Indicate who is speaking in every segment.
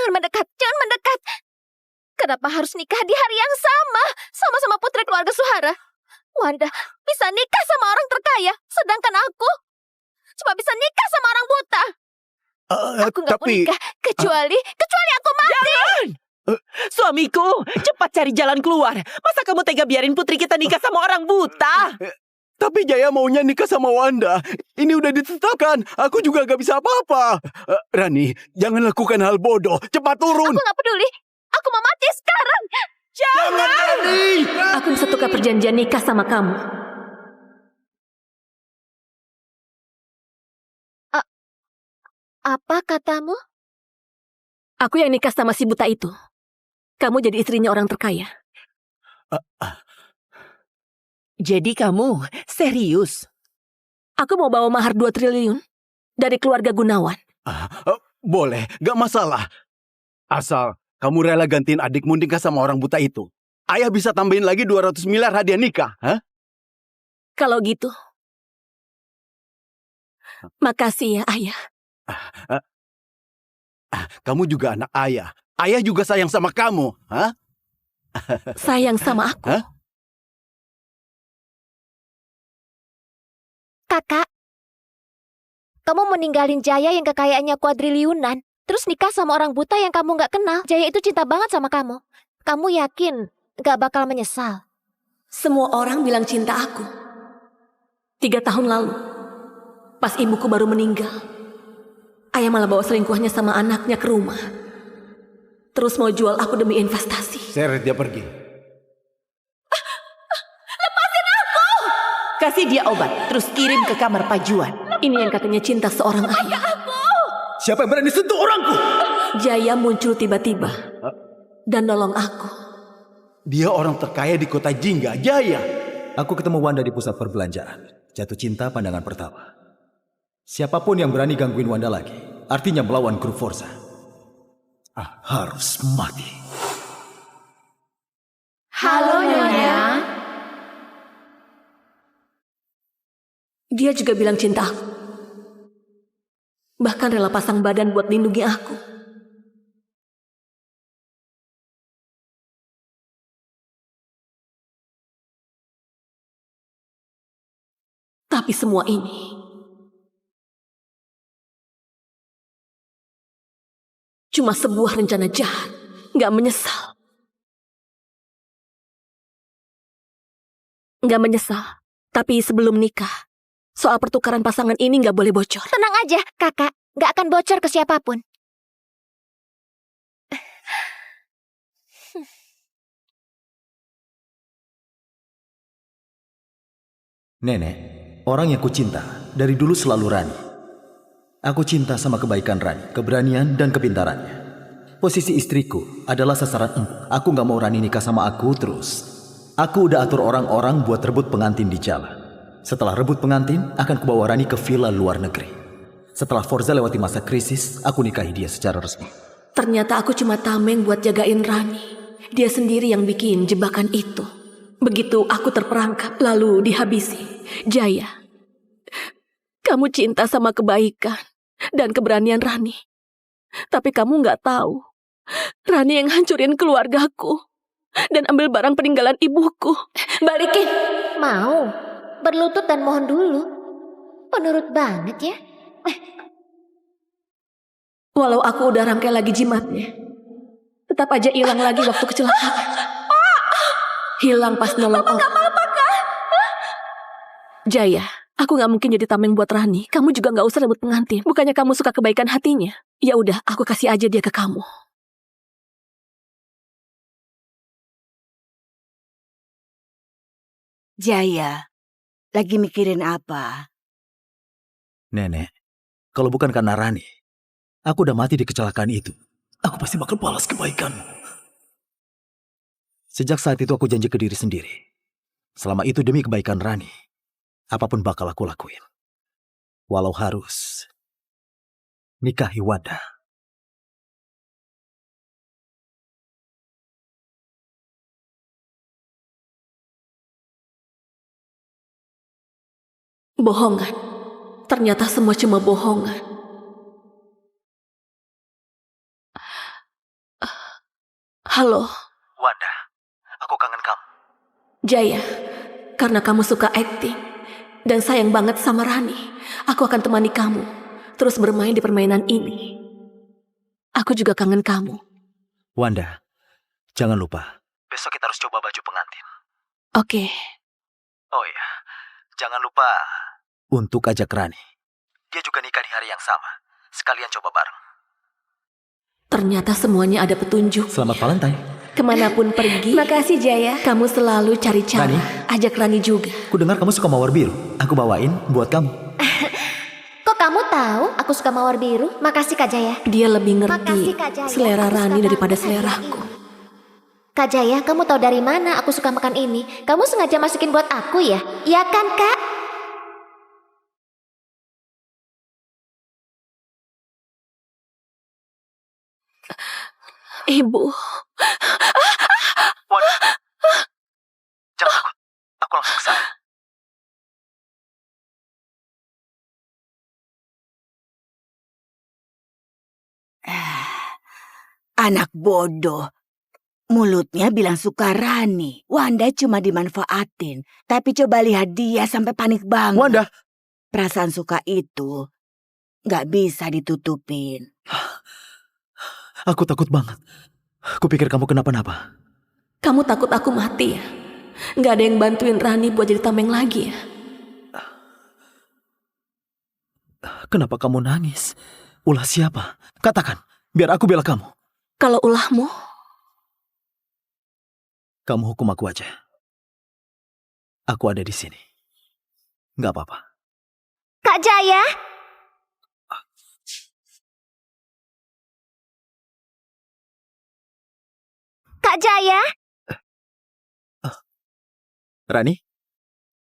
Speaker 1: Jangan mendekat, jangan mendekat. Kenapa harus nikah di hari yang sama? Sama-sama putri keluarga Suhara. Wanda bisa nikah sama orang terkaya, sedangkan aku cuma bisa nikah sama orang buta. Aku nggak mau nikah, kecuali aku mati.
Speaker 2: Jangan! Suamiku, cepat cari jalan keluar. Masa kamu tega biarin putri kita nikah sama orang buta?
Speaker 3: Tapi Jaya maunya nikah sama Wanda. Ini udah ditetapkan. Aku juga gak bisa apa-apa. Rani, jangan lakukan hal bodoh. Cepat turun.
Speaker 1: Aku gak peduli. Aku mau mati sekarang.
Speaker 3: Jangan, Rani!
Speaker 4: Aku bisa tukar perjanjian nikah sama kamu.
Speaker 1: Apa katamu?
Speaker 4: Aku yang nikah sama si buta itu. Kamu jadi istrinya orang terkaya.
Speaker 2: Jadi kamu serius?
Speaker 4: Aku mau bawa mahar 2 triliun dari keluarga Gunawan.
Speaker 3: Boleh, gak masalah. Asal kamu rela gantiin adikmu nikah sama orang buta itu. Ayah bisa tambahin lagi 200 miliar hadiah nikah.
Speaker 4: Kalau gitu, makasih ya ayah.
Speaker 3: Kamu juga anak ayah. Ayah juga sayang sama kamu.
Speaker 4: Sayang sama aku?
Speaker 1: Kakak, kamu meninggalin Jaya yang kekayaannya kuadriliunan, terus nikah sama orang buta yang kamu gak kenal. Jaya itu cinta banget sama kamu. Kamu yakin gak bakal menyesal?
Speaker 4: Semua orang bilang cinta aku. 3 tahun lalu, pas ibuku baru meninggal, ayah malah bawa selingkuhnya sama anaknya ke rumah. Terus mau jual aku demi investasi.
Speaker 3: Seret dia pergi.
Speaker 4: Lepasin aku!
Speaker 2: Kasih dia obat, terus kirim ke kamar Pajuan.
Speaker 4: Ini yang katanya cinta seorang ayah.
Speaker 3: Siapa yang berani sentuh orangku?
Speaker 4: Jaya muncul tiba-tiba dan nolong aku.
Speaker 3: Dia orang terkaya di kota Jingga, Jaya.
Speaker 5: Aku ketemu Wanda di pusat perbelanjaan. Jatuh cinta pandangan pertama. Siapapun yang berani gangguin Wanda lagi, artinya melawan grup Forza. Harus mati.
Speaker 1: Halo, Nyonya.
Speaker 4: Dia juga bilang cinta aku. Bahkan rela pasang badan buat lindungi aku. Tapi semua ini cuma sebuah rencana jahat. Gak menyesal. Gak menyesal. Tapi sebelum nikah, soal pertukaran pasangan ini gak boleh bocor.
Speaker 1: Tenang aja, kakak. Gak akan bocor ke siapapun.
Speaker 5: Nenek, orang yang ku cinta dari dulu selalu Rani. Aku cinta sama kebaikan Rani, keberanian dan kepintarannya. Posisi istriku adalah sasaran empuk. Aku gak mau Rani nikah sama aku terus. Aku udah atur orang-orang buat rebut pengantin di jalan. Setelah rebut pengantin, akan kubawa Rani ke villa luar negeri. Setelah Forza lewati masa krisis, aku nikahi dia secara resmi.
Speaker 4: Ternyata aku cuma tameng buat jagain Rani. Dia sendiri yang bikin jebakan itu. Begitu aku terperangkap, lalu dihabisi. Jaya, kamu cinta sama kebaikan dan keberanian Rani. Tapi kamu gak tahu, Rani yang hancurin keluargaku dan ambil barang peninggalan ibuku. Balikin.
Speaker 1: Mau? Berlutut dan mohon dulu. Penurut banget ya.
Speaker 4: Walau aku udah rangkai lagi jimatnya, tetap aja hilang lagi waktu kecelakaan. Hilang pas nolong orang. Apa-apa kan? Jaya, aku gak mungkin jadi tameng buat Rani. Kamu juga gak usah rebut pengantin. Bukannya kamu suka kebaikan hatinya? Ya udah, aku kasih aja dia ke kamu.
Speaker 6: Jaya, lagi mikirin apa?
Speaker 5: Nenek, kalau bukan karena Rani, aku udah mati di kecelakaan itu. Aku pasti bakal balas kebaikanmu. Sejak saat itu aku janji ke diri sendiri. Selama itu demi kebaikan Rani, apapun bakal aku lakuin. Walau harus nikahi Wanda.
Speaker 4: Bohongan. Ternyata semua cuma bohongan. Halo,
Speaker 5: Wanda, aku kangen kamu.
Speaker 4: Jaya. Karena kamu suka akting dan sayang banget sama Rani, aku akan temani kamu terus bermain di permainan ini. Aku juga kangen kamu.
Speaker 5: Wanda, jangan lupa. Besok kita harus coba baju pengantin.
Speaker 4: Oke.
Speaker 5: Oh iya, jangan lupa untuk ajak Rani. Dia juga nikah di hari yang sama. Sekalian coba bareng.
Speaker 4: Ternyata semuanya ada petunjuk.
Speaker 5: Selamat Valentine.
Speaker 4: Kemanapun pergi,
Speaker 1: Makasih Jaya.
Speaker 4: kamu selalu cari cara.
Speaker 5: Rani?
Speaker 4: Ajak Rani juga.
Speaker 5: Ku dengar kamu suka mawar biru. Aku bawain buat kamu.
Speaker 1: Kok kamu tahu aku suka mawar biru? Makasih Kak Jaya.
Speaker 4: Dia lebih
Speaker 1: Makasih,
Speaker 4: ngerti
Speaker 1: Kak Jaya.
Speaker 4: selera
Speaker 1: Aku suka
Speaker 4: Rani daripada
Speaker 1: banget
Speaker 4: seleraku.
Speaker 1: Kak Jaya, kamu tahu dari mana aku suka makan ini? Kamu sengaja masukin buat aku ya? Iya kan, Kak?
Speaker 4: Ibu,
Speaker 5: Wanda, jangan takut. Aku langsung ke sana.
Speaker 6: Anak bodoh. Mulutnya bilang suka Rani. Wanda cuma dimanfaatin. Tapi coba lihat dia sampai panik banget.
Speaker 3: Wanda,
Speaker 6: Perasaan suka itu nggak bisa ditutupin.
Speaker 5: Aku takut banget. Kupikir kamu kenapa-napa.
Speaker 4: kamu takut aku mati ya? Nggak ada yang bantuin Rani buat jadi tameng lagi ya?
Speaker 5: Kenapa kamu nangis? Ulah siapa? Katakan, biar aku bela kamu.
Speaker 4: Kalau ulahmu,
Speaker 5: Kamu hukum aku aja. Aku ada di sini. Nggak apa-apa.
Speaker 1: Kak Jaya? Kak Jaya?
Speaker 5: Rani?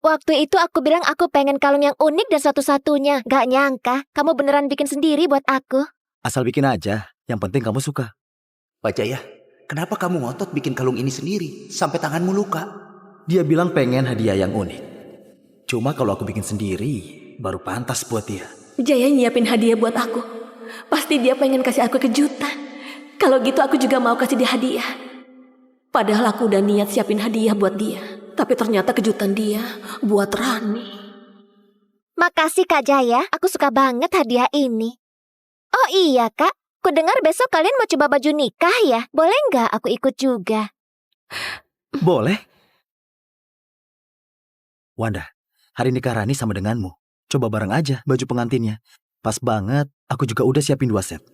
Speaker 1: Waktu itu aku bilang aku pengen kalung yang unik dan satu-satunya. Gak nyangka, kamu beneran bikin sendiri buat aku.
Speaker 5: Asal bikin aja. Yang penting kamu suka.
Speaker 7: Pak Jaya, kenapa kamu ngotot bikin kalung ini sendiri sampai tanganmu luka?
Speaker 5: Dia bilang pengen hadiah yang unik. Cuma kalau aku bikin sendiri, baru pantas buat dia.
Speaker 4: Jaya nyiapin hadiah buat aku. Pasti dia pengen kasih aku kejutan. Kalau gitu aku juga mau kasih dia hadiah. Padahal aku udah niat siapin hadiah buat dia. Tapi ternyata kejutan dia buat Rani.
Speaker 1: Makasih Kak Jaya, aku suka banget hadiah ini. Oh iya Kak, ku dengar besok kalian mau coba baju nikah ya? Boleh nggak aku ikut juga?
Speaker 5: Boleh. Wanda, hari nikah Rani sama denganmu. Coba bareng aja baju pengantinnya. Pas banget, aku juga udah siapin 2 set.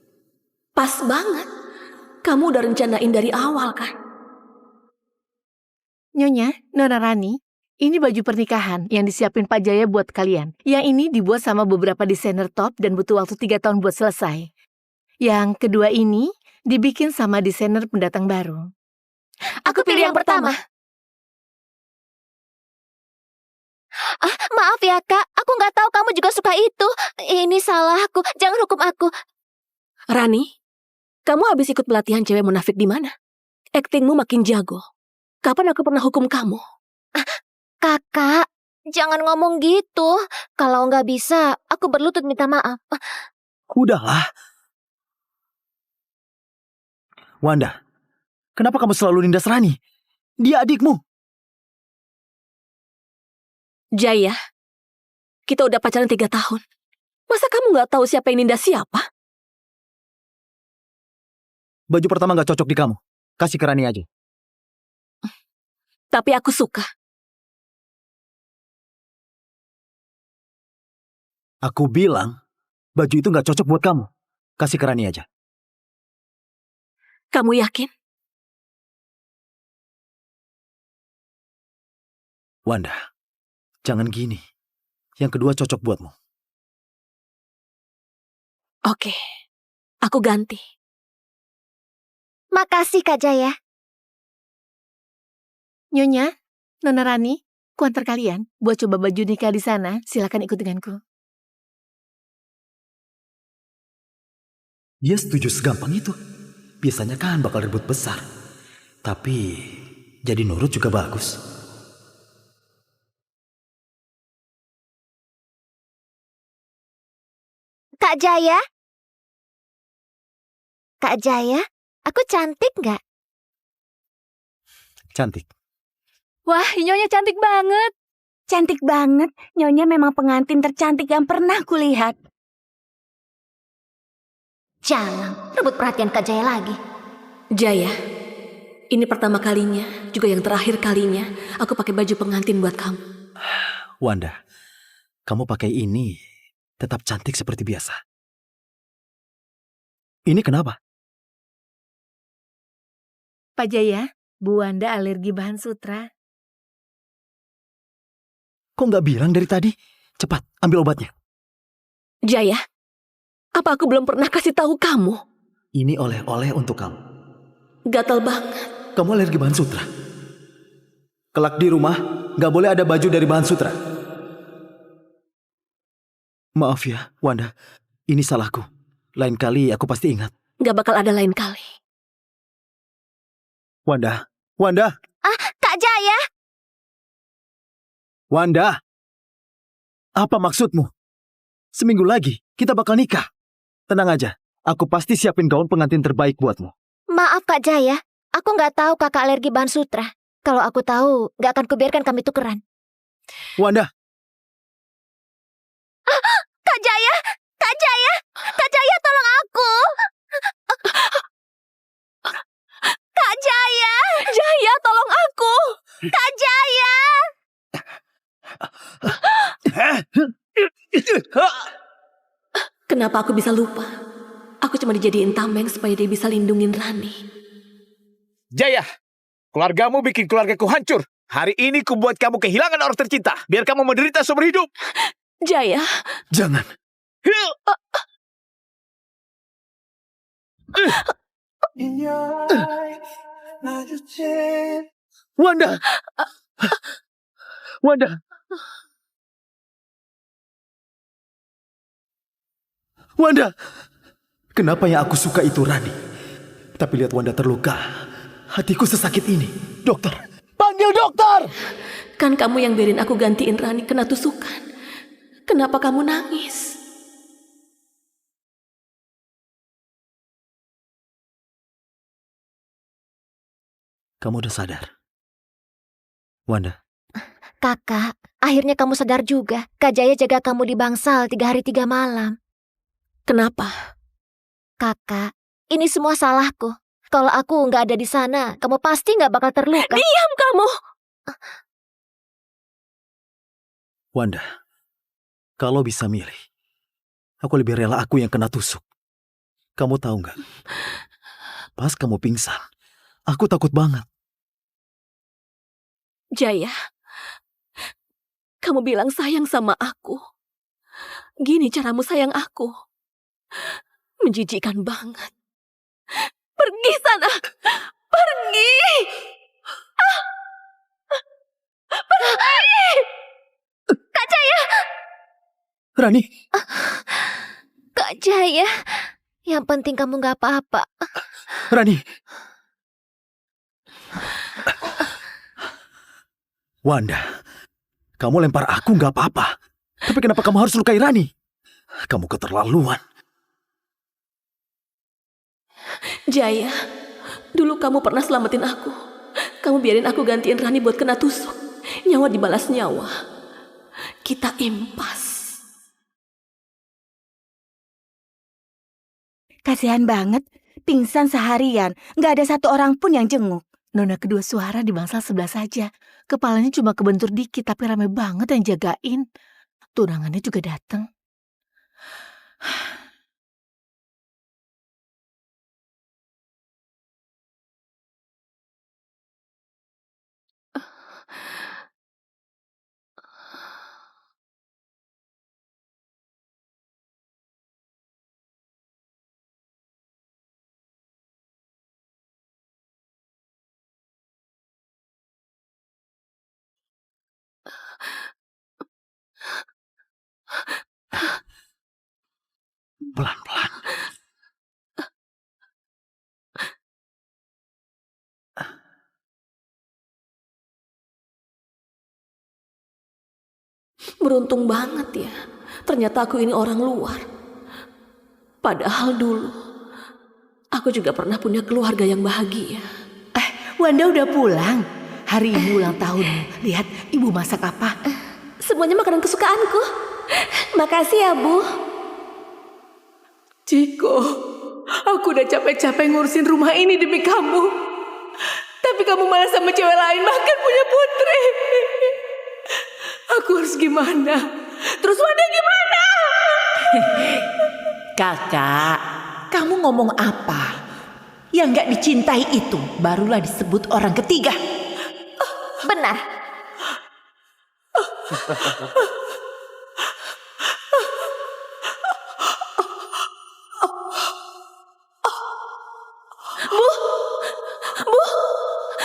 Speaker 4: Pas banget. Kamu udah rencanain dari awal kan?
Speaker 8: Nyonya, Nona Rani, ini baju pernikahan yang disiapin Pak Jaya buat kalian. Yang ini dibuat sama beberapa desainer top dan butuh waktu 3 tahun buat selesai. Yang kedua ini dibikin sama desainer pendatang baru.
Speaker 1: Aku pilih yang pertama. Maaf ya Kak, aku nggak tahu kamu juga suka itu. Ini salahku, jangan hukum aku.
Speaker 4: Rani, kamu habis ikut pelatihan cewek munafik di mana? Aktingmu makin jago. Kapan aku pernah hukum kamu?
Speaker 1: Kakak, jangan ngomong gitu. Kalau nggak bisa, aku berlutut minta maaf.
Speaker 5: Udahlah. Wanda, kenapa kamu selalu nindas Rani? Dia adikmu.
Speaker 4: Jaya, kita udah pacaran 3 tahun. Masa kamu nggak tahu siapa yang nindas siapa?
Speaker 5: Baju pertama gak cocok di kamu. Kasih ke Rani aja.
Speaker 4: Tapi aku suka.
Speaker 5: Aku bilang, baju itu gak cocok buat kamu. Kasih ke Rani aja.
Speaker 4: Kamu yakin?
Speaker 5: Wanda, jangan gini. Yang kedua cocok buatmu.
Speaker 4: Oke, aku ganti.
Speaker 1: Makasih Kak Jaya.
Speaker 8: Nyonya, Nona Rani, kuantar kalian buat coba baju nikah di sana. Silakan ikut denganku.
Speaker 5: Dia setuju segampang itu. Biasanya kan bakal ribut besar. Tapi, jadi nurut juga bagus.
Speaker 1: Kak Jaya? Kak Jaya, aku cantik nggak?
Speaker 5: Cantik.
Speaker 1: Wah, Nyonya cantik banget.
Speaker 6: Cantik banget. Nyonya memang pengantin tercantik yang pernah kulihat.
Speaker 1: Jangan rebut perhatian Kak Jaya lagi.
Speaker 4: Jaya, ini pertama kalinya, juga yang terakhir kalinya aku pakai baju pengantin buat kamu.
Speaker 5: Wanda, kamu pakai ini tetap cantik seperti biasa. Ini kenapa?
Speaker 8: Pak Jaya, Bu Wanda alergi bahan sutra.
Speaker 5: Kok nggak bilang dari tadi? Cepat, ambil obatnya.
Speaker 4: Jaya, apa aku belum pernah kasih tahu kamu?
Speaker 5: Ini oleh-oleh untuk kamu.
Speaker 4: Gatal banget.
Speaker 5: Kamu alergi bahan sutra. Kelak di rumah, nggak boleh ada baju dari bahan sutra. Maaf ya, Wanda. Ini salahku. Lain kali aku pasti ingat.
Speaker 4: Gak bakal ada lain kali.
Speaker 5: Wanda, Wanda,
Speaker 1: Kak Jaya,
Speaker 5: Wanda. Apa maksudmu? Seminggu lagi, kita bakal nikah. Tenang aja, aku pasti siapin gaun pengantin terbaik buatmu.
Speaker 1: maaf Kak Jaya. Aku nggak tahu kakak alergi bahan sutra. Kalau aku tahu, nggak akan kubiarkan kami tukeran.
Speaker 5: Wanda,
Speaker 1: Kak Jaya, Kak Jaya, Kak Jaya tolong aku. Kak Jaya, Jaya tolong aku. Kak Jaya.
Speaker 4: Kenapa aku bisa lupa? Aku cuma dijadiin tameng supaya dia bisa lindungin Rani.
Speaker 9: Jaya, keluargamu bikin keluargaku hancur. Hari ini kubuat kamu kehilangan orang tercinta. Biar kamu menderita seumur hidup.
Speaker 4: Jaya,
Speaker 5: jangan. Wanda, Wanda. Wanda, kenapa yang aku suka itu Rani? Tapi lihat Wanda terluka, hatiku sesakit ini. Dokter, panggil dokter!
Speaker 4: kan kamu yang biarin aku gantiin Rani kena tusukan. Kenapa kamu nangis?
Speaker 5: Kamu udah sadar? Wanda,
Speaker 1: Kakak, akhirnya kamu sadar juga. Kak Jaya jaga kamu di bangsal 3 hari 3 malam.
Speaker 4: Kenapa?
Speaker 1: Kakak, ini semua salahku. Kalau aku nggak ada di sana, kamu pasti nggak bakal terluka.
Speaker 4: Diam kamu!
Speaker 5: Wanda, kalau bisa milih, aku lebih rela aku yang kena tusuk. Kamu tahu nggak? Pas kamu pingsan, aku takut banget.
Speaker 4: Jaya, kamu bilang sayang sama aku. Gini caramu sayang aku. Menjijikkan banget. Pergi sana! Pergi! Pergi!
Speaker 1: Kak Jaya!
Speaker 5: Rani,
Speaker 1: Kak Jaya, yang penting kamu nggak apa-apa.
Speaker 5: Rani. Wanda, kamu lempar aku nggak apa-apa. Tapi kenapa kamu harus lukai Rani? Kamu keterlaluan.
Speaker 4: Jaya, dulu kamu pernah selamatin aku. Kamu biarin aku gantiin Rani buat kena tusuk. Nyawa dibalas nyawa. Kita impas.
Speaker 6: Kasihan banget. Pingsan seharian. Nggak ada satu orang pun yang jenguk.
Speaker 8: Nona kedua suara di bangsal sebelah saja. Kepalanya cuma kebentur dikit, tapi rame banget yang jagain. Tunangannya juga datang.
Speaker 5: Pelan-pelan.
Speaker 4: Beruntung banget ya. Ternyata aku ini orang luar. Padahal dulu, aku juga pernah punya keluarga yang bahagia.
Speaker 8: Wanda udah pulang. hari ini ulang tahunmu. Lihat, ibu masak apa?
Speaker 4: Semuanya makanan kesukaanku. Makasih ya, Bu.
Speaker 8: Ciko, aku udah capek-capek ngurusin rumah ini demi kamu. Tapi kamu malah sama cewek lain, bahkan punya putri. Aku harus gimana? Terus Wanda gimana?
Speaker 2: Kakak, kamu ngomong apa? Yang gak dicintai itu barulah disebut orang ketiga.
Speaker 1: Benar.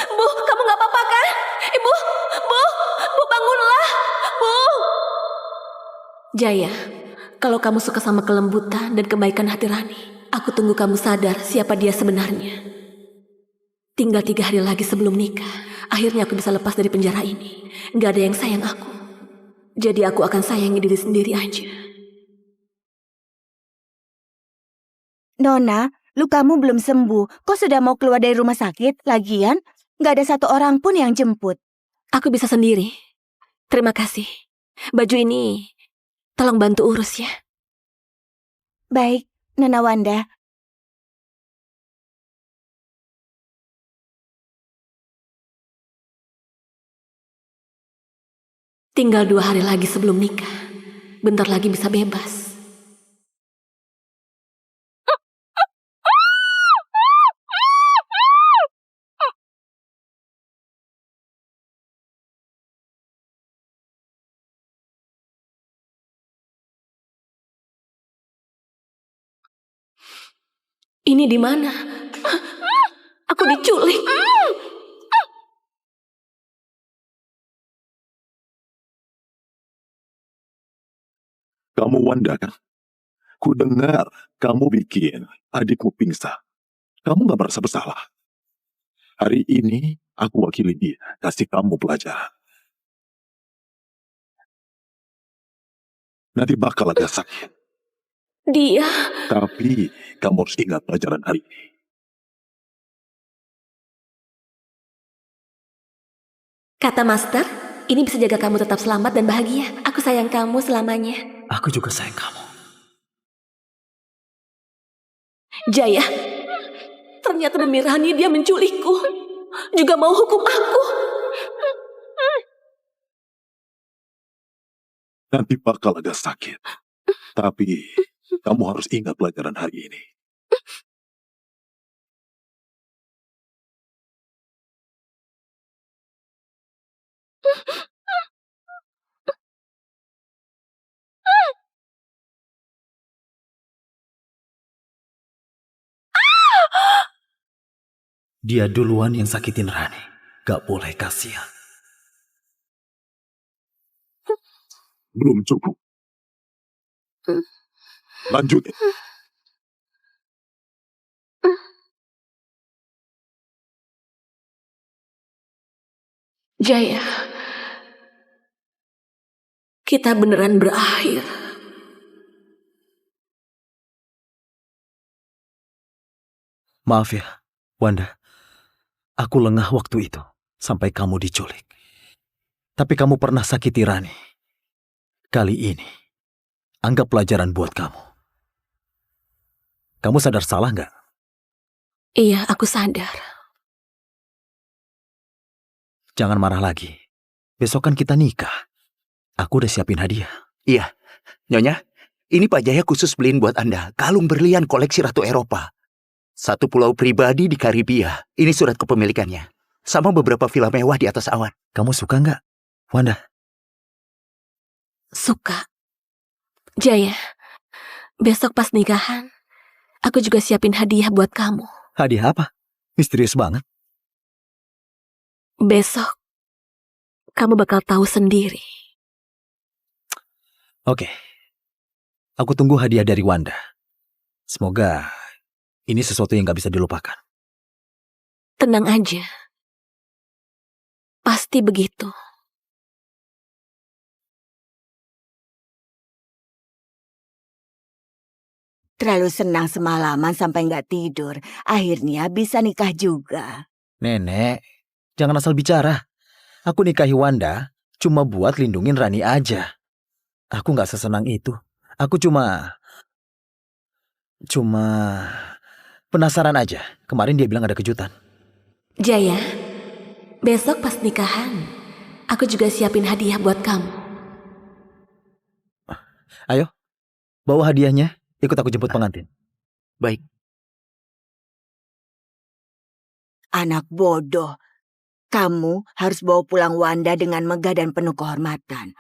Speaker 4: Bu, kamu gak apa-apa kan? Ibu, Bu bangunlah. Bu. Jaya, kalau kamu suka sama kelembutan dan kebaikan hati Rani, aku tunggu kamu sadar siapa dia sebenarnya. Tinggal 3 hari lagi sebelum nikah, akhirnya aku bisa lepas dari penjara ini. Gak ada yang sayang aku. Jadi aku akan sayangi diri sendiri aja.
Speaker 6: Nona, lukamu belum sembuh. Kok sudah mau keluar dari rumah sakit? Lagian, gak ada satu orang pun yang jemput.
Speaker 4: Aku bisa sendiri. Terima kasih. Baju ini tolong bantu urus ya.
Speaker 6: Baik, Nona Wanda.
Speaker 4: Tinggal 2 hari lagi sebelum nikah. Bentar lagi bisa bebas. Ini di mana? Aku diculik.
Speaker 10: Kamu Wanda kan? Ku dengar kamu bikin adikmu pingsan. Kamu gak merasa bersalah. Hari ini aku wakili dia, kasih kamu pelajaran. Nanti bakal agak sakit.
Speaker 4: Dia.
Speaker 10: Tapi kamu harus ingat pelajaran hari ini.
Speaker 4: Kata Master, ini bisa jaga kamu tetap selamat dan bahagia. Aku sayang kamu selamanya.
Speaker 5: Aku juga sayang kamu.
Speaker 4: Jaya, ternyata demi Rani dia menculikku. Juga mau hukum aku.
Speaker 10: Nanti bakal agak sakit. Tapi kamu harus ingat pelajaran hari ini.
Speaker 5: Dia duluan yang sakitin Rani. Gak boleh kasihan.
Speaker 10: Belum cukup. Lanjutin.
Speaker 4: Jaya, kita beneran berakhir.
Speaker 5: Maaf ya, Wanda. Aku lengah waktu itu, sampai kamu diculik. Tapi kamu pernah sakiti Rani. Kali ini, anggap pelajaran buat kamu. Kamu sadar salah nggak?
Speaker 4: Iya, aku sadar.
Speaker 5: Jangan marah lagi. Besok kan kita nikah. Aku udah siapin hadiah.
Speaker 7: Iya, Nyonya, ini Pak Jaya khusus beliin buat Anda kalung berlian koleksi Ratu Eropa. 1 pulau pribadi di Karibia. Ini surat kepemilikannya. Sama beberapa villa mewah di atas awan.
Speaker 5: Kamu suka nggak, Wanda?
Speaker 4: Suka. Jaya, besok pas nikahan, aku juga siapin hadiah buat kamu.
Speaker 5: Hadiah apa? Misterius banget.
Speaker 4: Besok, kamu bakal tahu sendiri.
Speaker 5: Oke. Aku tunggu hadiah dari Wanda. Semoga ini sesuatu yang gak bisa dilupakan.
Speaker 4: Tenang aja. Pasti begitu.
Speaker 6: Terlalu senang semalaman sampai nggak tidur. Akhirnya bisa nikah juga.
Speaker 5: Nenek, jangan asal bicara. Aku nikahi Wanda cuma buat lindungin Rani aja. Aku nggak sesenang itu. Aku cuma penasaran aja. Kemarin dia bilang ada kejutan.
Speaker 4: Jaya, besok pas nikahan, aku juga siapin hadiah buat kamu.
Speaker 5: Ayo, bawa hadiahnya. Ikut aku jemput pengantin.
Speaker 7: Baik.
Speaker 6: Anak bodoh. Kamu harus bawa pulang Wanda dengan megah dan penuh kehormatan.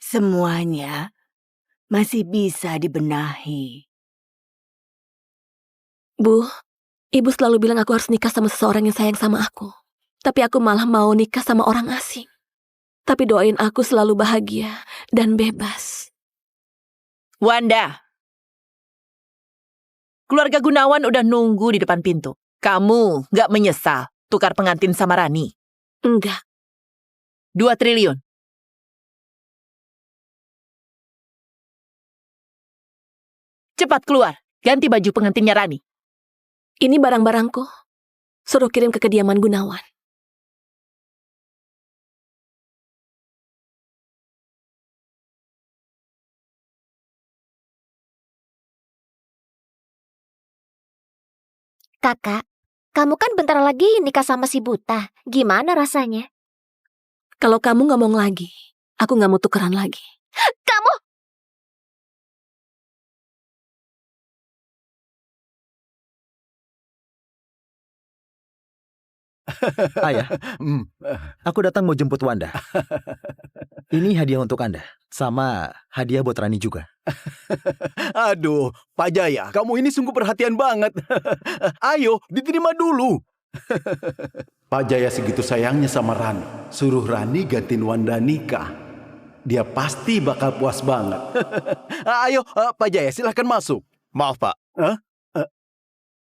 Speaker 6: Semuanya masih bisa dibenahi.
Speaker 4: Bu, ibu selalu bilang aku harus nikah sama seseorang yang sayang sama aku. Tapi aku malah mau nikah sama orang asing. Tapi doain aku selalu bahagia dan bebas.
Speaker 2: Wanda, keluarga Gunawan udah nunggu di depan pintu. Kamu nggak menyesal tukar pengantin sama Rani?
Speaker 4: Enggak.
Speaker 2: 2 triliun. Cepat keluar, ganti baju pengantinnya Rani.
Speaker 4: Ini barang-barangku. Suruh kirim ke kediaman Gunawan.
Speaker 1: Kakak, kamu kan bentar lagi nikah sama si Buta. Gimana rasanya?
Speaker 4: Kalau kamu ngomong lagi, aku nggak mau tukeran lagi.
Speaker 1: Kamu!
Speaker 5: Ayah, aku datang mau jemput Wanda. Ini hadiah untuk Anda. Sama hadiah buat Rani juga.
Speaker 3: Aduh, Pak Jaya, kamu ini sungguh perhatian banget. Ayo, diterima dulu. Pak Jaya segitu sayangnya sama Rani. Suruh Rani gantiin Wanda nikah. Dia pasti bakal puas banget. Ayo, Pak Jaya, silahkan masuk.
Speaker 9: Maaf, Pak.
Speaker 3: Hah?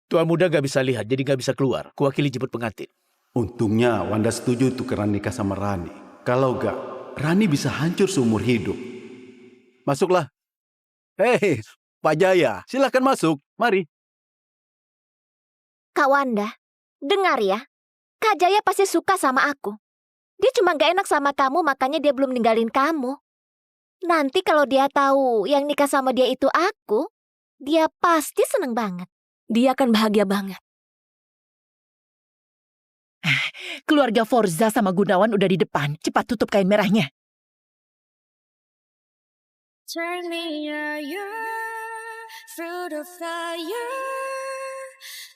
Speaker 9: Tuan muda gak bisa lihat, jadi gak bisa keluar. Kuwakili jemput pengantin.
Speaker 3: Untungnya Wanda setuju tukeran nikah sama Rani. Kalau enggak, Rani bisa hancur seumur hidup. Masuklah. Hei, Pak Jaya, silahkan masuk. Mari.
Speaker 1: Kak Wanda, dengar ya. Kak Jaya pasti suka sama aku. Dia cuma gak enak sama kamu, makanya dia belum ninggalin kamu. Nanti kalau dia tahu yang nikah sama dia itu aku, dia pasti seneng banget.
Speaker 4: Dia akan bahagia banget.
Speaker 2: Keluarga Forza sama Gunawan udah di depan. Cepat tutup kain merahnya.
Speaker 11: Turn me through the fire.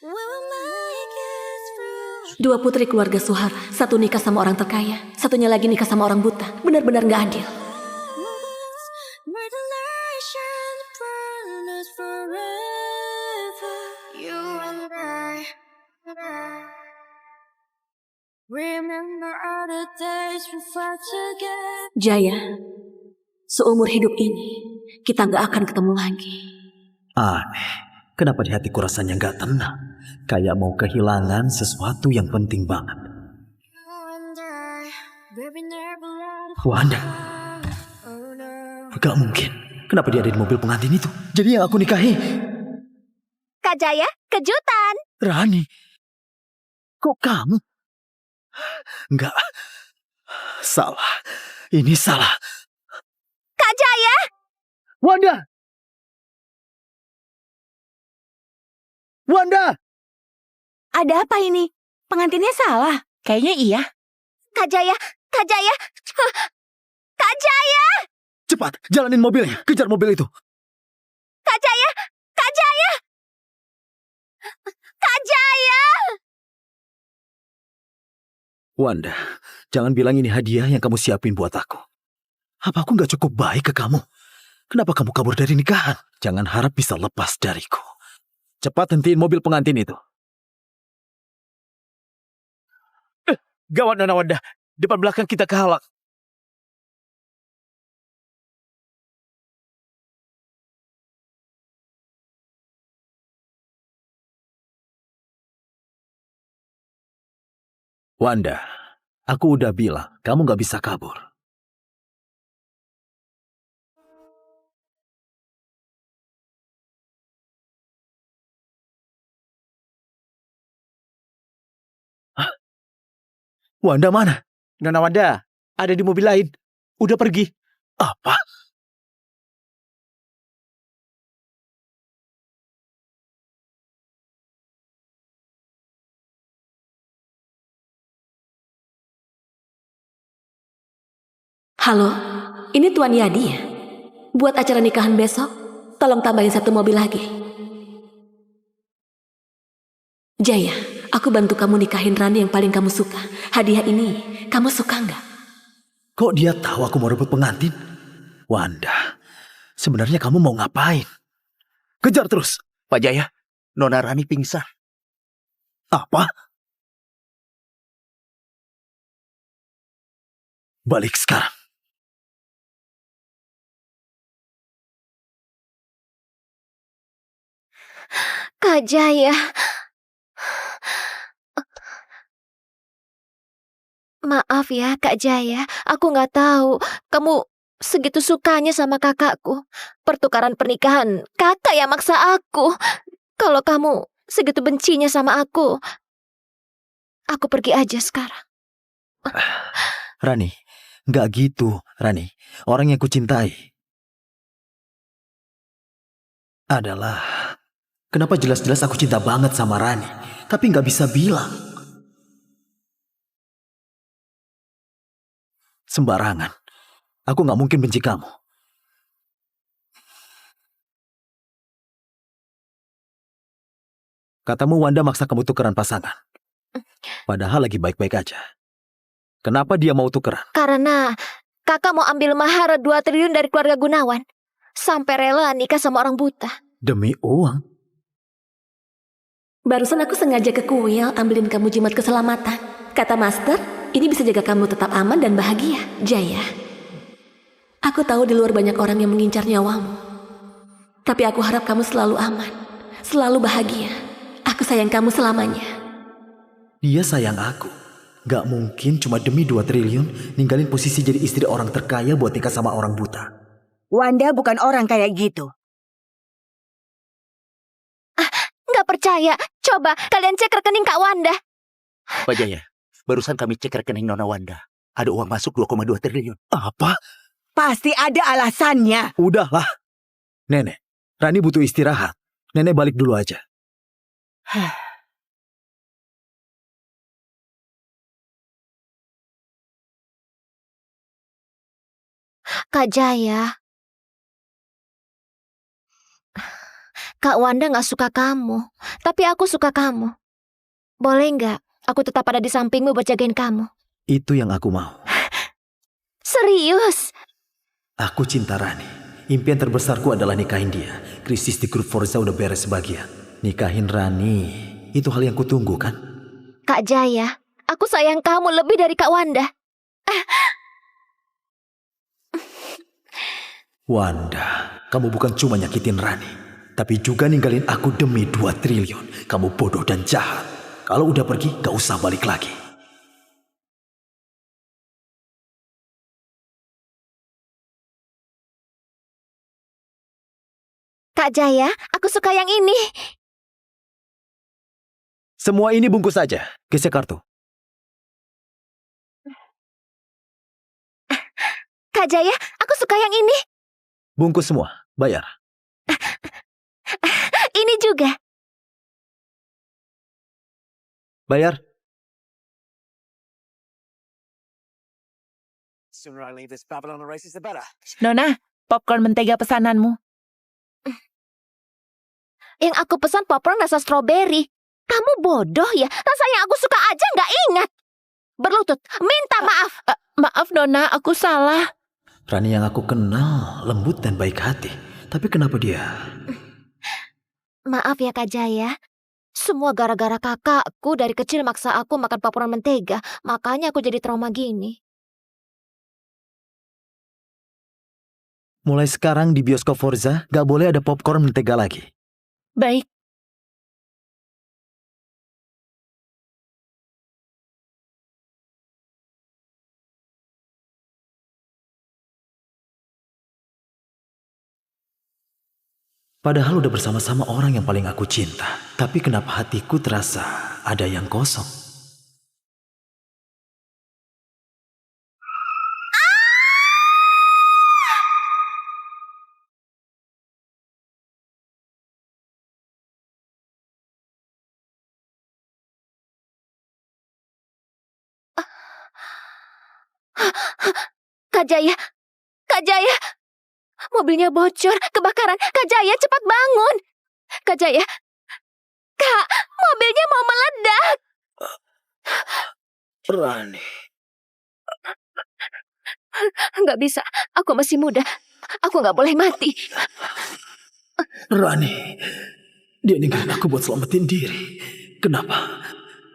Speaker 11: We'll make it through.
Speaker 4: 2 putri keluarga Suhara, satu nikah sama orang terkaya, satunya lagi nikah sama orang buta. Benar-benar gak adil.
Speaker 11: Where the light shines burn us forever. You and I. Remember all the days we fought together.
Speaker 4: Jaya, seumur hidup ini, kita gak akan ketemu lagi.
Speaker 5: Aneh, kenapa di hatiku rasanya nggak tenang? Kayak mau kehilangan sesuatu yang penting banget.
Speaker 11: You and I, baby, never let it
Speaker 5: Wanda,
Speaker 11: go. Oh no.
Speaker 5: gak mungkin. Kenapa dia ada di mobil pengantin itu? Jadi yang aku nikahi,
Speaker 1: Kak Jaya, kejutan!
Speaker 5: Rani. Kok kamu? Enggak. Salah. Ini salah.
Speaker 1: Kak Jaya!
Speaker 5: Wanda! Wanda!
Speaker 6: Ada apa ini? Pengantinnya salah.
Speaker 2: Kayaknya iya.
Speaker 1: Kak Jaya! Kak Jaya! Kak Jaya!
Speaker 5: Cepat, jalanin mobilnya. Kejar mobil itu.
Speaker 1: Kak Jaya! Kak Jaya! Kak Jaya!
Speaker 5: Wanda, jangan bilang ini hadiah yang kamu siapin buat aku. Apa aku gak cukup baik ke kamu? Kenapa kamu kabur dari nikahan? Jangan harap bisa lepas dariku. Cepat hentiin mobil pengantin itu.
Speaker 9: Gawat Nona Wanda, depan belakang kita kehalang.
Speaker 5: Wanda, aku udah bilang kamu gak bisa kabur. Hah? Wanda mana?
Speaker 9: Nona Wanda ada di mobil lain. Udah pergi.
Speaker 5: Apa?
Speaker 4: Halo, ini Tuan Yadi ya? Buat acara nikahan besok, tolong tambahin 1 mobil lagi. Jaya, aku bantu kamu nikahin Rani yang paling kamu suka. Hadiah ini, kamu suka nggak?
Speaker 5: Kok dia tahu aku mau rebut pengantin? Wanda, sebenarnya kamu mau ngapain? Kejar terus.
Speaker 7: Pak Jaya, Nona Rani pingsan.
Speaker 5: Apa? Balik sekarang.
Speaker 1: Kak Jaya. Maaf ya, Kak Jaya. Aku nggak tahu kamu segitu sukanya sama kakakku. Pertukaran pernikahan, kakak yang maksa aku. Kalau kamu segitu bencinya sama aku pergi aja sekarang.
Speaker 5: Rani, nggak gitu, Rani. Orang yang kucintai adalah... Kenapa jelas-jelas aku cinta banget sama Rani, tapi nggak bisa bilang. Sembarangan. Aku nggak mungkin benci kamu. Katamu Wanda maksa kamu tukeran pasangan. Padahal lagi baik-baik aja. Kenapa dia mau tukeran?
Speaker 1: Karena kakak mau ambil mahar 2 triliun dari keluarga Gunawan. Sampai rela nikah sama orang buta.
Speaker 5: Demi uang?
Speaker 4: Barusan aku sengaja ke kuil ambilin kamu jimat keselamatan. Kata Master, ini bisa jaga kamu tetap aman dan bahagia, Jaya. Aku tahu di luar banyak orang yang mengincar nyawamu. Tapi aku harap kamu selalu aman, selalu bahagia. Aku sayang kamu selamanya.
Speaker 5: Dia sayang aku. Gak mungkin cuma demi 2 triliun ninggalin posisi jadi istri orang terkaya buat nikah sama orang buta.
Speaker 6: Wanda bukan orang kayak gitu.
Speaker 1: Nggak percaya? Coba kalian cek rekening Kak Wanda.
Speaker 7: Pak Jaya, barusan kami cek rekening Nona Wanda. Ada uang masuk 2,2 triliun.
Speaker 5: Apa?
Speaker 6: Pasti ada alasannya.
Speaker 5: Udahlah. Nenek, Rani butuh istirahat. Nenek balik dulu aja.
Speaker 1: Kak Jaya. Kak Wanda nggak suka kamu, tapi aku suka kamu. Boleh nggak aku tetap ada di sampingmu buat jagain kamu?
Speaker 5: Itu yang aku mau.
Speaker 1: Serius?
Speaker 5: Aku cinta Rani. Impian terbesarku adalah nikahin dia. Krisis di grup Forza udah beres sebagian. Nikahin Rani, itu hal yang kutunggu kan?
Speaker 1: Kak Jaya, aku sayang kamu lebih dari Kak Wanda.
Speaker 5: Wanda, kamu bukan cuma nyakitin Rani, tapi juga ninggalin aku demi 2 triliun. Kamu bodoh dan jahat. Kalau udah pergi, gak usah balik lagi.
Speaker 1: Kak Jaya, aku suka yang ini.
Speaker 5: Semua ini bungkus saja. Gesek kartu.
Speaker 1: Kak Jaya, aku suka yang ini.
Speaker 5: Bungkus semua. Bayar.
Speaker 1: Ini juga.
Speaker 5: Bayar.
Speaker 2: Nona, popcorn mentega pesananmu.
Speaker 1: Yang aku pesan popcorn rasa stroberi. Kamu bodoh ya, rasa yang aku suka aja nggak ingat. Berlutut, minta maaf.
Speaker 2: Maaf Nona, aku salah.
Speaker 5: Rani yang aku kenal lembut dan baik hati. Tapi kenapa dia?
Speaker 1: Maaf ya Kak Jaya. Semua gara-gara kakakku dari kecil maksa aku makan popcorn mentega. Makanya aku jadi trauma gini.
Speaker 5: Mulai sekarang di bioskop Forza gak boleh ada popcorn mentega lagi.
Speaker 2: Baik.
Speaker 5: Padahal udah bersama-sama orang yang paling aku cinta. Tapi kenapa hatiku terasa ada yang kosong?
Speaker 1: Kak Jaya, Kak Jaya, mobilnya bocor, kebakaran. Kak Jaya, cepat bangun. Kak Jaya, Kak, mobilnya mau meledak.
Speaker 5: Rani.
Speaker 1: Nggak bisa, aku masih muda. Aku nggak boleh mati.
Speaker 5: Rani. Dia ninggalin aku buat selamatin diri. Kenapa?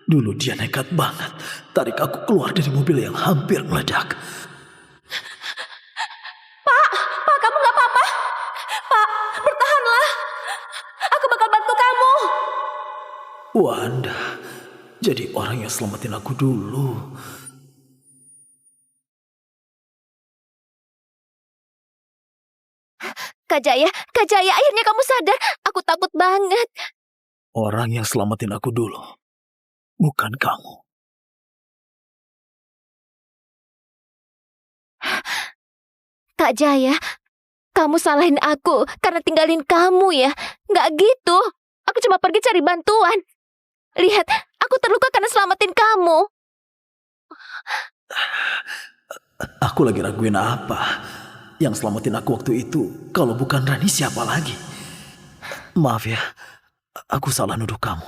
Speaker 5: Dulu dia nekat banget. Tarik aku keluar dari mobil yang hampir meledak.
Speaker 4: Pak, kamu nggak apa-apa? Pak, bertahanlah. Aku bakal bantu kamu.
Speaker 5: Wanda, jadi orang yang selamatin aku dulu.
Speaker 1: Kak Jaya, akhirnya kamu sadar. Aku takut banget.
Speaker 5: Orang yang selamatin aku dulu. Bukan kamu.
Speaker 1: Kak Jaya, kamu salahin aku karena tinggalin kamu ya. Nggak gitu. Aku cuma pergi cari bantuan. Lihat, aku terluka karena selamatin kamu.
Speaker 5: Aku lagi raguin apa? Yang selamatin aku waktu itu, kalau bukan Rani siapa lagi? Maaf ya, aku salah nuduh kamu.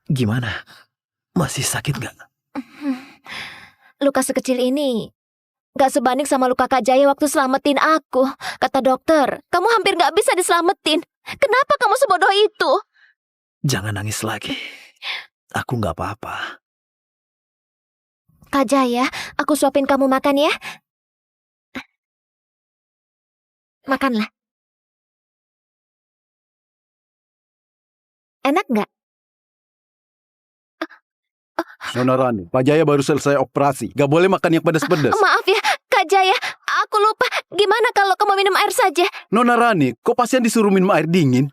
Speaker 5: Gimana? Masih sakit gak?
Speaker 1: Luka sekecil ini gak sebanding sama luka Kak Jaya waktu selamatin aku. Kata dokter, kamu hampir gak bisa diselamatin. Kenapa kamu sebodoh itu?
Speaker 5: Jangan nangis lagi. Aku gak apa-apa.
Speaker 1: Kak Jaya, aku suapin kamu makan ya. Makanlah. Enak gak?
Speaker 3: Nona Rani, Pak Jaya baru selesai operasi. Gak boleh makan yang pedas-pedas.
Speaker 1: Maaf ya, Kak Jaya. Aku lupa. Gimana kalau kamu minum air saja?
Speaker 3: Nona Rani, kok pasien disuruh minum air dingin?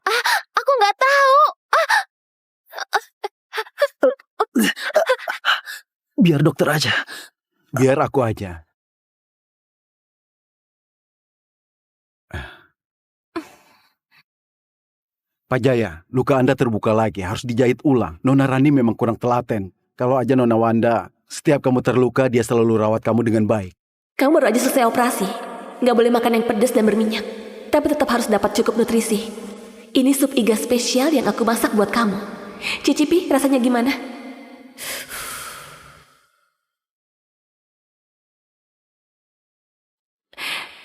Speaker 1: Aku nggak tahu.
Speaker 5: Biar dokter aja.
Speaker 3: Biar aku aja. Pak Jaya, luka Anda terbuka lagi, harus dijahit ulang. Nona Rani memang kurang telaten. Kalau aja Nona Wanda, setiap kamu terluka, dia selalu rawat kamu dengan baik.
Speaker 4: Kamu baru aja selesai operasi. Nggak boleh makan yang pedas dan berminyak. Tapi tetap harus dapat cukup nutrisi. Ini sup iga spesial yang aku masak buat kamu. Cicipi, rasanya gimana?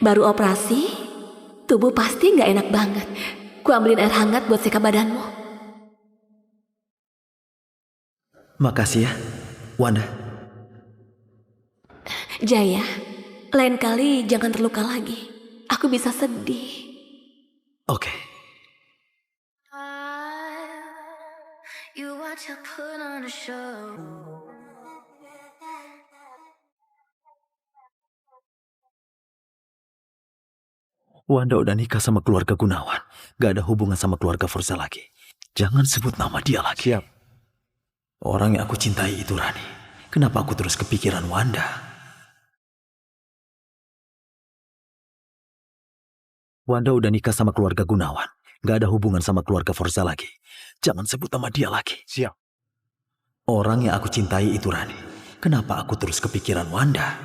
Speaker 4: Baru operasi, tubuh pasti nggak enak banget. Ku ambilin air hangat buat seka badanmu.
Speaker 5: Makasih ya, Wanda.
Speaker 4: Jaya, lain kali jangan terluka lagi. Aku bisa sedih.
Speaker 5: Oke.
Speaker 11: You watch her put on a show.
Speaker 5: Wanda udah nikah sama keluarga Gunawan. Gak ada hubungan sama keluarga Forza lagi. Jangan sebut nama dia lagi.
Speaker 3: Siap.
Speaker 5: Orang yang aku cintai itu Rani. Kenapa aku terus kepikiran Wanda? Wanda udah nikah sama keluarga Gunawan. Gak ada hubungan sama keluarga Forza lagi. Jangan sebut nama dia lagi.
Speaker 3: Siap.
Speaker 5: Orang yang aku cintai itu Rani. Kenapa aku terus kepikiran Wanda?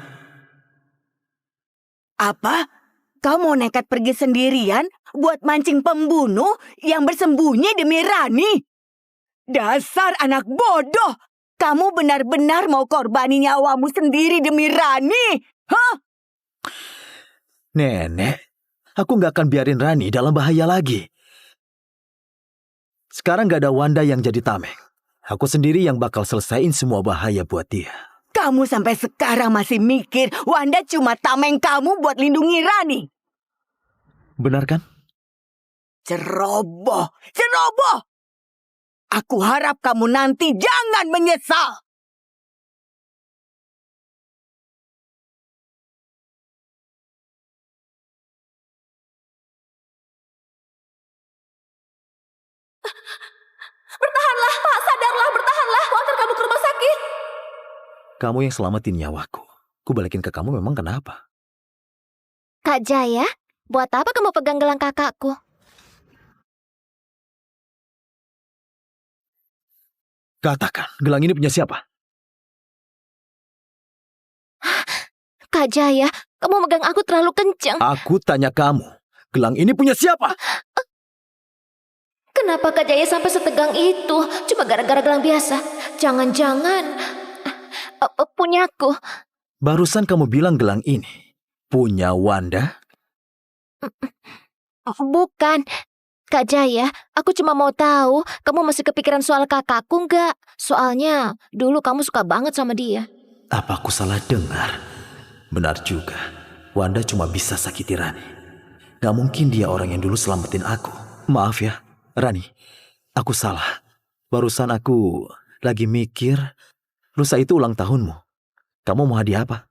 Speaker 6: Apa? Kau mau nekat pergi sendirian buat mancing pembunuh yang bersembunyi demi Rani? Dasar anak bodoh! Kamu benar-benar mau korbani nyawamu sendiri demi Rani? Hah?
Speaker 5: Nenek, aku gak akan biarin Rani dalam bahaya lagi. Sekarang gak ada Wanda yang jadi tameng. Aku sendiri yang bakal selesaiin semua bahaya buat dia.
Speaker 6: Kamu sampai sekarang masih mikir Wanda cuma tameng kamu buat lindungi Rani?
Speaker 5: Benar kan?
Speaker 6: Ceroboh! Ceroboh! Aku harap kamu nanti jangan menyesal!
Speaker 4: Bertahanlah, Pak. Sadarlah, bertahanlah. Aku antar kamu ke rumah sakit.
Speaker 5: Kamu yang selamatin nyawaku. Ku balikin ke kamu memang kenapa?
Speaker 1: Kak Jaya, buat apa kamu pegang gelang kakakku?
Speaker 5: Katakan, gelang ini punya siapa?
Speaker 1: Kak Jaya, kamu megang aku terlalu kencang.
Speaker 5: Aku tanya kamu, gelang ini punya siapa?
Speaker 1: Kenapa Kak Jaya sampai setegang itu? Cuma gara-gara gelang biasa. Jangan-jangan punyaku.
Speaker 5: Barusan kamu bilang gelang ini punya Wanda?
Speaker 1: Bukan. Kak Jaya, aku cuma mau tahu kamu masih kepikiran soal kakakku nggak? Soalnya dulu kamu suka banget sama dia.
Speaker 5: Apa aku salah dengar? Benar juga, Wanda cuma bisa sakiti Rani. Gak mungkin dia orang yang dulu selamatin aku. Maaf ya, Rani. Aku salah. Barusan aku lagi mikir, lusa itu ulang tahunmu. Kamu mau hadiah apa?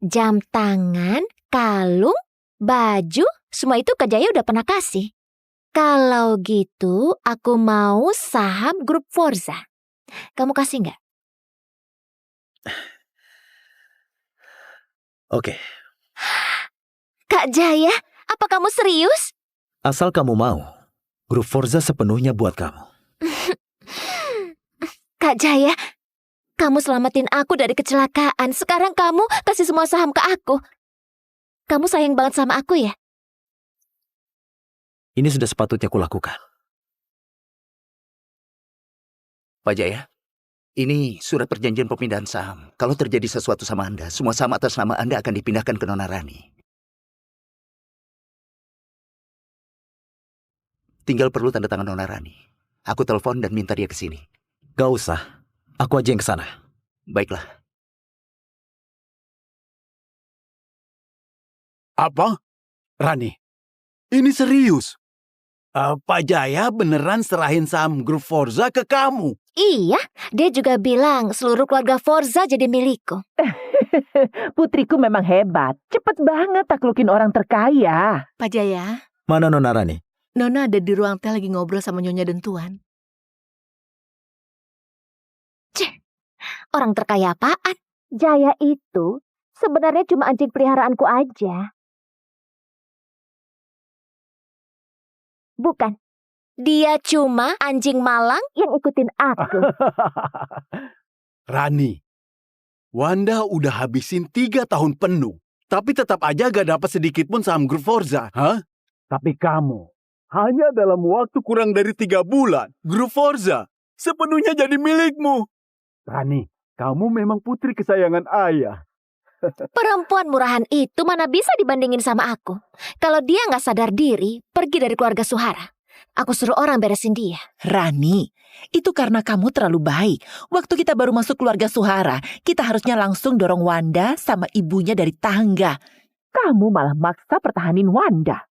Speaker 1: Jam tangan, kalung, baju, semua itu Kak Jaya udah pernah kasih. Kalau gitu, aku mau saham grup Forza. Kamu kasih nggak?
Speaker 5: Oke,
Speaker 1: Kak Jaya, apa kamu serius?
Speaker 5: asal kamu mau, grup Forza sepenuhnya buat kamu.
Speaker 1: Kak Jaya, kamu selamatin aku dari kecelakaan. Sekarang kamu kasih semua saham ke aku. Kamu sayang banget sama aku ya?
Speaker 5: Ini sudah sepatutnya kulakukan.
Speaker 7: Pak Jaya, ini surat perjanjian pemindahan saham. Kalau terjadi sesuatu sama Anda, semua saham atas nama Anda akan dipindahkan ke Nona Rani. Tinggal perlu tanda tangan Nona Rani. Aku telepon dan minta dia ke sini.
Speaker 5: Gak usah, aku aja yang kesana.
Speaker 7: Baiklah.
Speaker 3: Apa? Rani, ini serius? Pak Jaya beneran serahin saham grup Forza ke kamu?
Speaker 1: Iya, dia juga bilang seluruh keluarga Forza jadi milikku.
Speaker 2: Putriku memang hebat. Cepet banget taklukin orang terkaya.
Speaker 8: Pak Jaya,
Speaker 5: Mana Nona Rani?
Speaker 8: Nona ada di ruang teh lagi ngobrol sama Nyonya dan Tuan.
Speaker 1: Orang terkaya apaan? Jaya itu sebenarnya cuma anjing peliharaanku aja. Bukan. Dia cuma anjing malang yang ikutin aku.
Speaker 3: Rani, Wanda udah habisin 3 tahun penuh, tapi tetap aja gak dapat sedikit pun saham grup Forza. Hah? Tapi kamu, hanya dalam waktu kurang dari 3 bulan, grup Forza sepenuhnya jadi milikmu. Rani, kamu memang putri kesayangan ayah.
Speaker 1: Perempuan murahan itu mana bisa dibandingin sama aku. Kalau dia nggak sadar diri, pergi dari keluarga Suhara. Aku suruh orang beresin dia.
Speaker 2: Rani, itu karena kamu terlalu baik. Waktu kita baru masuk keluarga Suhara, kita harusnya langsung dorong Wanda sama ibunya dari tangga. Kamu malah maksa pertahanin Wanda.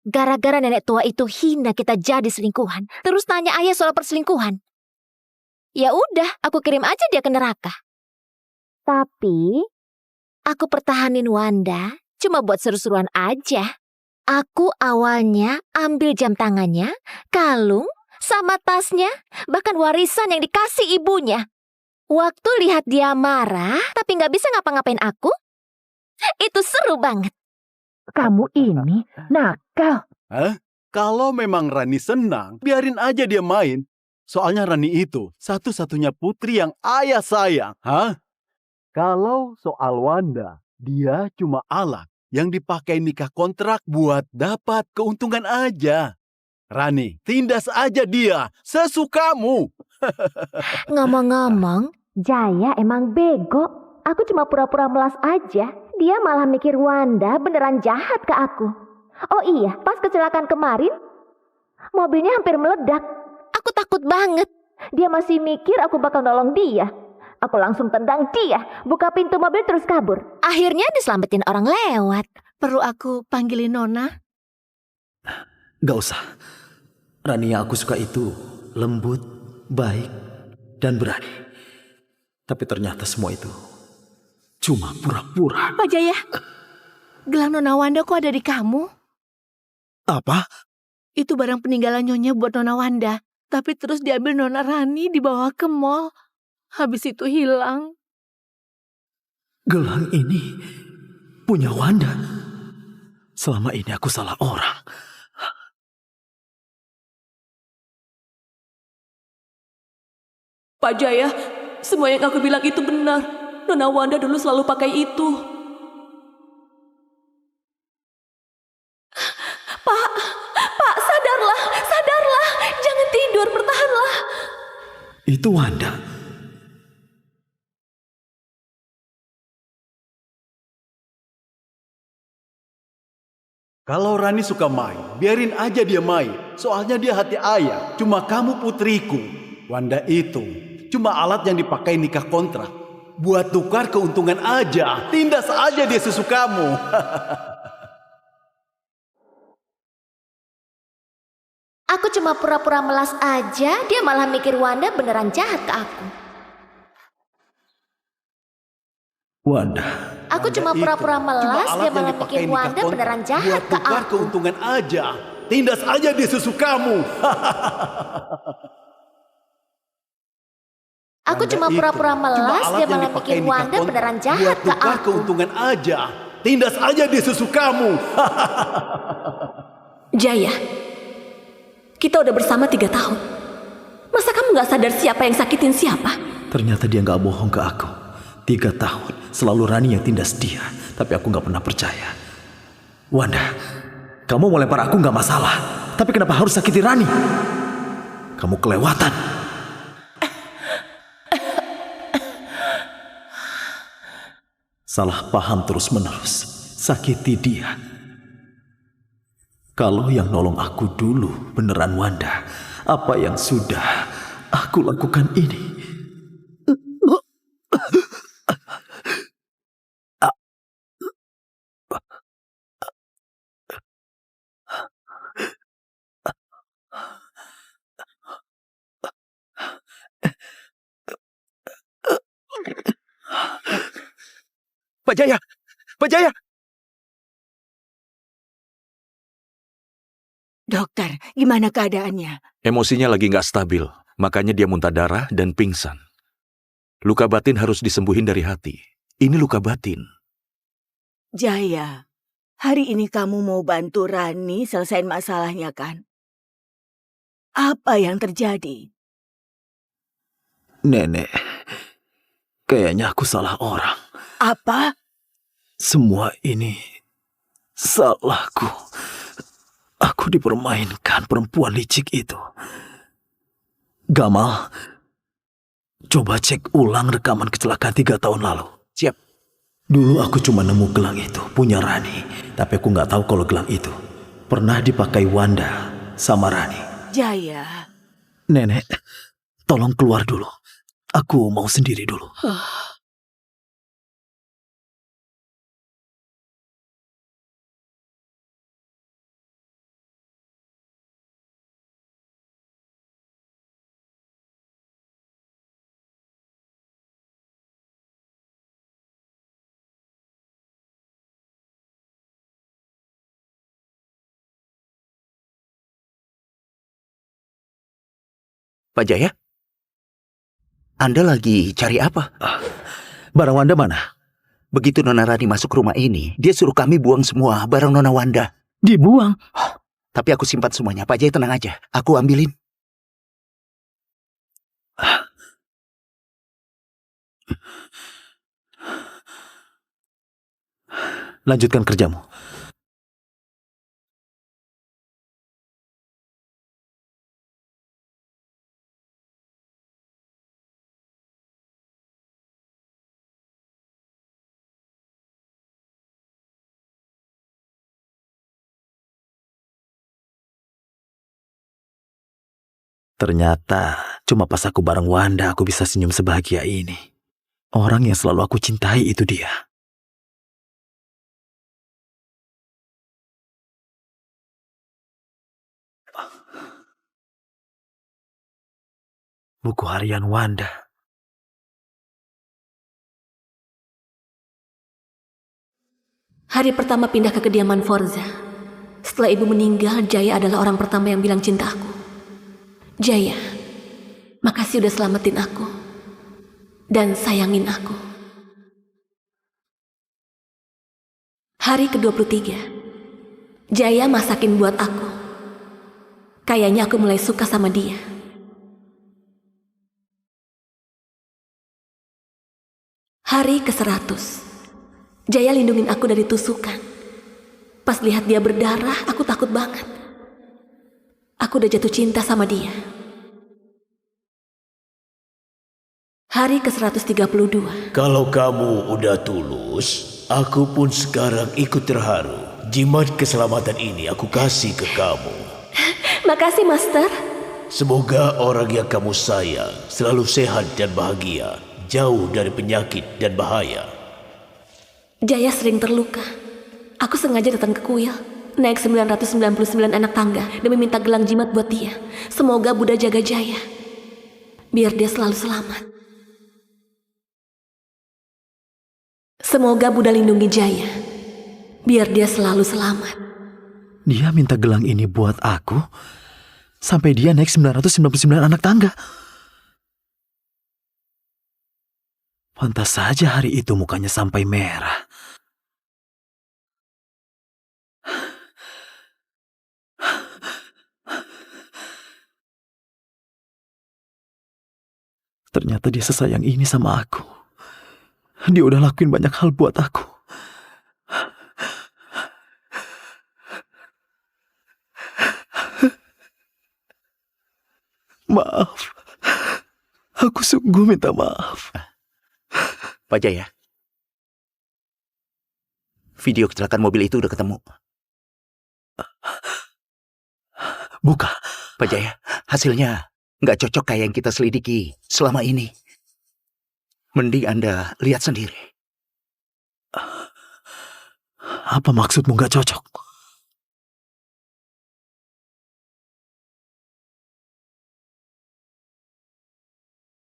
Speaker 1: Gara-gara nenek tua itu hina kita jadi selingkuhan. Terus tanya ayah soal perselingkuhan. Ya udah, aku kirim aja dia ke neraka. Tapi aku pertahanin Wanda cuma buat seru-seruan aja. Aku awalnya ambil jam tangannya, kalung, sama tasnya, bahkan warisan yang dikasih ibunya. Waktu lihat dia marah, tapi nggak bisa ngapa-ngapain aku, itu seru banget.
Speaker 2: Kamu ini nakal.
Speaker 3: Hah? Kalau memang Rani senang, biarin aja dia main. Soalnya Rani itu satu-satunya putri yang ayah sayang. Hah? Kalau soal Wanda, dia cuma alat yang dipakai nikah kontrak buat dapat keuntungan aja. Rani, tindas aja dia sesukamu.
Speaker 1: Ngomong-ngomong, Jaya emang bego. Aku cuma pura-pura melas aja. Dia malah mikir Wanda beneran jahat ke aku. Oh iya, pas kecelakaan kemarin, mobilnya hampir meledak. Aku takut banget. Dia masih mikir aku bakal nolong dia. Aku langsung tendang dia, buka pintu mobil terus kabur. Akhirnya diselamatin orang lewat.
Speaker 8: Perlu aku panggilin Nona?
Speaker 5: Gak usah. Rani yang aku suka itu lembut, baik, dan berani. Tapi ternyata semua itu cuma pura-pura.
Speaker 8: Pak Jaya, gelang Nona Wanda kok ada di kamu?
Speaker 5: Apa?
Speaker 8: Itu barang peninggalan Nyonya buat Nona Wanda. Tapi terus diambil Nona Rani dibawa ke mall. Habis itu hilang.
Speaker 5: Gelang ini punya Wanda. Selama ini aku salah orang.
Speaker 4: Pak Jaya, semua yang aku bilang itu benar. Nona Wanda dulu selalu pakai itu. Pak, sadarlah, sadarlah. Jangan tidur, bertahanlah.
Speaker 5: Itu Wanda.
Speaker 3: Kalau Rani suka main, biarin aja dia main. Soalnya dia hati ayah. Cuma kamu putriku. Wanda itu cuma alat yang dipakai nikah kontrak. Buat tukar keuntungan aja. Tindas aja dia susu kamu.
Speaker 1: Aku cuma pura-pura melas aja, dia malah mikir Wanda beneran jahat ke aku.
Speaker 5: Wanda.
Speaker 1: Aku cuma pura-pura melas, dia malah mikir Wanda beneran jahat ke
Speaker 3: buat tukar
Speaker 1: aku.
Speaker 3: keuntungan aja. Tindas aja dia susu kamu.
Speaker 1: Aku cuma pura-pura melas, dia malah mikir Wanda beneran jahat ke
Speaker 3: buat tukar
Speaker 1: aku.
Speaker 3: keuntungan aja. Tindas aja dia susu kamu.
Speaker 4: Jaya, kita udah bersama 3 tahun. Masa kamu gak sadar siapa yang sakitin siapa?
Speaker 5: Ternyata dia gak bohong ke aku. 3 tahun, selalu Rani yang tindas dia. Tapi aku gak pernah percaya. Wanda, kamu mau lempar aku gak masalah. Tapi kenapa harus sakiti Rani? Kamu kelewatan. Salah paham terus-menerus. Sakiti dia. Kalau yang nolong aku dulu beneran Wanda, apa yang sudah aku lakukan ini?
Speaker 7: Pak Jaya! Pak Jaya!
Speaker 6: Dokter, gimana keadaannya?
Speaker 12: Emosinya lagi nggak stabil, makanya dia muntah darah dan pingsan. Luka batin harus disembuhin dari hati. Ini luka batin.
Speaker 6: Jaya, hari ini kamu mau bantu Rani selesain masalahnya kan? Apa yang terjadi?
Speaker 5: Nenek, kayaknya aku salah orang.
Speaker 6: Apa?
Speaker 5: Semua ini salahku. Aku dipermainkan perempuan licik itu. Gamal, coba cek ulang rekaman kecelakaan 3 tahun lalu.
Speaker 7: Siap.
Speaker 5: Dulu aku cuma nemu gelang itu, punya Rani. Tapi aku nggak tahu kalau gelang itu pernah dipakai Wanda sama Rani.
Speaker 6: Jaya.
Speaker 5: Nenek, tolong keluar dulu. Aku mau sendiri dulu.
Speaker 7: Pak Jaya? Anda lagi cari apa?
Speaker 5: Barang Wanda mana?
Speaker 7: Begitu Nona Rani masuk rumah ini, dia suruh kami buang semua barang Nona Wanda.
Speaker 5: Dibuang?
Speaker 7: Tapi aku simpan semuanya. Pak Jaya tenang aja. Aku ambilin.
Speaker 5: Lanjutkan kerjamu. Ternyata cuma pas aku bareng Wanda aku bisa senyum sebahagia ini. Orang yang selalu aku cintai itu dia. Buku harian Wanda.
Speaker 4: Hari pertama pindah ke kediaman Forza. Setelah ibu meninggal, Jaya adalah orang pertama yang bilang cinta aku. Jaya, makasih udah selamatin aku. Dan sayangin aku. Hari ke-23. Jaya masakin buat aku. Kayaknya aku mulai suka sama dia. Hari ke-100. Jaya lindungin aku dari tusukan. Pas lihat dia berdarah, aku takut banget. Aku udah jatuh cinta sama dia. Hari ke-132.
Speaker 13: Kalau kamu udah tulus, aku pun sekarang ikut terharu. Jimat keselamatan ini aku kasih ke kamu.
Speaker 4: Makasih, Master.
Speaker 13: Semoga orang yang kamu sayang selalu sehat dan bahagia, jauh dari penyakit dan bahaya.
Speaker 4: Jaya sering terluka. Aku sengaja datang ke kuil, naik 999 anak tangga demi minta gelang jimat buat dia. Semoga Buddha jaga Jaya, biar dia selalu selamat. Semoga Buddha lindungi Jaya, biar dia selalu selamat.
Speaker 5: Dia minta gelang ini buat aku, sampai dia naik 999 anak tangga. Pantas saja hari itu mukanya sampai merah. Ternyata dia sesayang ini sama aku. Dia udah lakuin banyak hal buat aku. Maaf. Aku sungguh minta maaf.
Speaker 7: Pak Jaya, video kecelakaan mobil itu udah ketemu.
Speaker 5: Buka.
Speaker 7: Pak Jaya, hasilnya nggak cocok kayak yang kita selidiki selama ini. Mending Anda lihat sendiri.
Speaker 5: Apa maksudmu nggak cocok?